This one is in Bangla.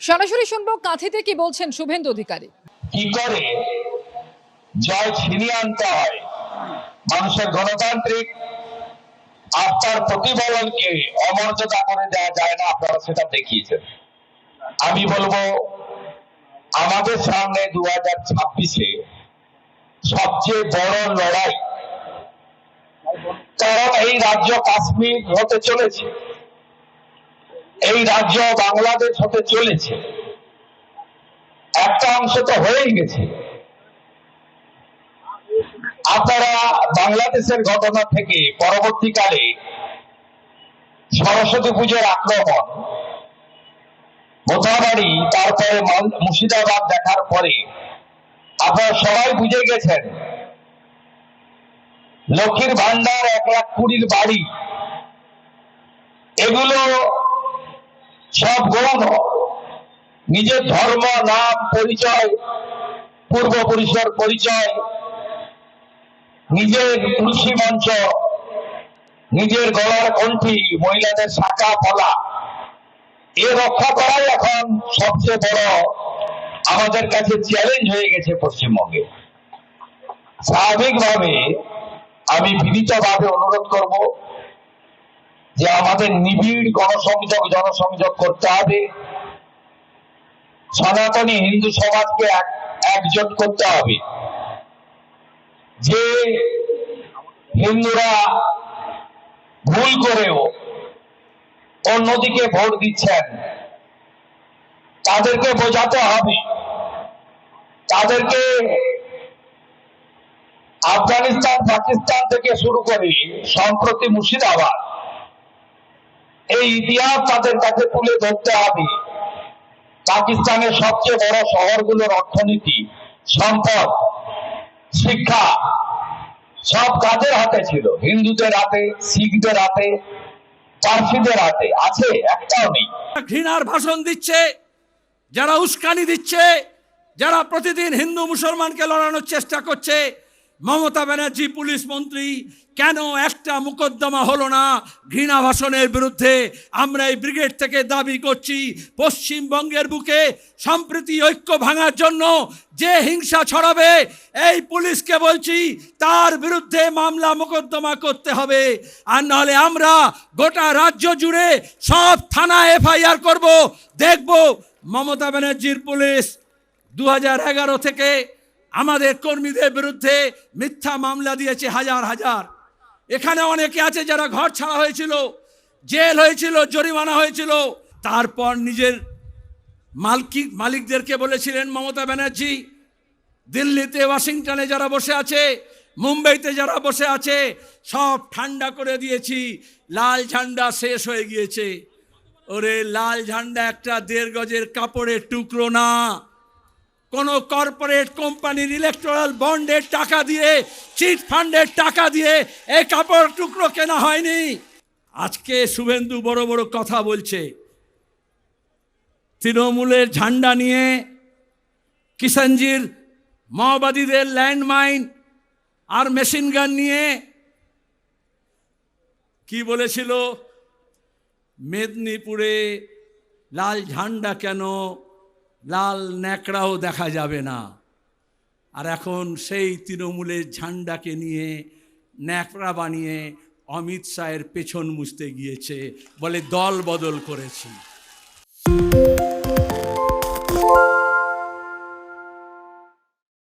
সরাসরি শুনবো কাঁথিতে কি বলছেন শুভেন্দু অধিকারী। কি করে জয় ছিনিয়ে আনতে হয়, মানুষের গণতান্ত্রিক আস্থার প্রতিফলনকে অমর্যাদা করে দেওয়া যায় না, আপনারা সেটা দেখিয়েছেন। আমি বলবো আমাদের সামনে 2026-এ সবচেয়ে বড় লড়াই, কারণ এই রাজ্য কাশ্মীর হতে চলেছে, এই রাজ্য বাংলাদেশ হতে চলেছে, একটা অংশ তো হয়েই গেছে। আপনারা বাংলাদেশের ঘটনা থেকে পরবর্তীকালে সরস্বতী পুজোর আক্রমণ, মোথাবাড়ি, তারপরে মুর্শিদাবাদ দেখার পরে আপনারা সবাই বুঝে গেছেন লক্ষ্মীর ভান্ডার, 1,20,000 বাড়ি, এগুলো সব গৌণ। নিজের ধর্ম, নাম, পরিচয়, পূর্বপুরুষের পরিচয়, নিজের তুলসী মঞ্চ, নিজের গলার কণ্ঠি, মহিলাদের শাখা পলা, এ রক্ষা করাই এখন সবচেয়ে বড় আমাদের কাছে চ্যালেঞ্জ হয়ে গেছে পশ্চিমবঙ্গে। স্বাভাবিকভাবে আমি বিনীতভাবে অনুরোধ করব যে আমাদের নিবিড় জনসংযোগ করতে হবে, সনাতনী হিন্দু সমাজকে একজোট করতে হবে। যে হিন্দুরা ভুল করেও অন্যদিকে ভোট দিচ্ছেন, তাদেরকে বোঝাতে হবে, তাদেরকে আফগানিস্তান, পাকিস্তান থেকে শুরু করে সম্প্রতি মুর্শিদাবাদ, এই ইতিহাস তাদের কাছে তুলে ধরতে হবে। পাকিস্তানের সবচেয়ে বড় শহরগুলোর অর্থনীতি, সম্পদ, শিক্ষা সব কাদের হাতে ছিল? হিন্দুদের হাতে, শিখদের হাতে, পার্সিদের হাতে আছে? একটাও নেই। ঘৃণার ভাষণ দিচ্ছে, যারা উস্কানি দিচ্ছে, যারা প্রতিদিন হিন্দু মুসলমানকে লড়ানোর চেষ্টা করছে। মমতা ব্যানার্জি পুলিশ মন্ত্রী, কেন একটা মোকদ্দমা হলো না ঘৃণা ভাষণের বিরুদ্ধে? আমরা এই ব্রিগেড থেকে দাবি করছি, পশ্চিমবঙ্গের বুকে সম্প্রীতি ঐক্য ভাঙার জন্য যে হিংসা ছড়াবে, এই পুলিশকে বলছি তার বিরুদ্ধে মামলা মোকদ্দমা করতে হবে। আর নাহলে আমরা গোটা রাজ্য জুড়ে সব থানায় এফআইআর করব। দেখব মমতা ব্যানার্জির পুলিশ 2011 থেকে আমাদের কর্মীদের বিরুদ্ধে মিথ্যা মামলা দিয়েছে হাজার হাজার। এখানে অনেকে আছে যারা ঘর ছাড়া হয়েছিল, জেল হয়েছিল, জরিমানা হয়েছিল। তারপর নিজের মালিকদেরকে বলেছিলেন মমতা ব্যানার্জি, দিল্লিতে, ওয়াশিংটনে যারা বসে আছে, মুম্বাইতে যারা বসে আছে, সব ঠান্ডা করে দিয়েছি, লাল ঝান্ডা শেষ হয়ে গিয়েছে। ওরে লাল ঝান্ডা একটা 1.5 গজের কাপড়ের টুকরো না। কোন কর্পোরেট কোম্পানির ইলেকট্রাল বন্ডের টাকা দিয়ে, চিট ফান্ডের টাকা দিয়ে এই কাপড় টুকরো কেনা হয়নি। আজকে শুভেন্দু বড় বড় কথা বলছে, তৃণমূলের ঝান্ডা নিয়ে, কিষাণজির মাওবাদীদের ল্যান্ডমাইন আর মেশিন গান নিয়ে কি বলেছিল? মেদিনীপুরে লাল ঝান্ডা কেন, লাল ন্যাকড়াও দেখা যাবে না। আর এখন সেই তৃণমূলের ঝান্ডাকে নিয়ে ন্যাকড়া বানিয়ে অমিত শাহের পেছন মুছতে গিয়েছে, বলে দল বদল করেছি।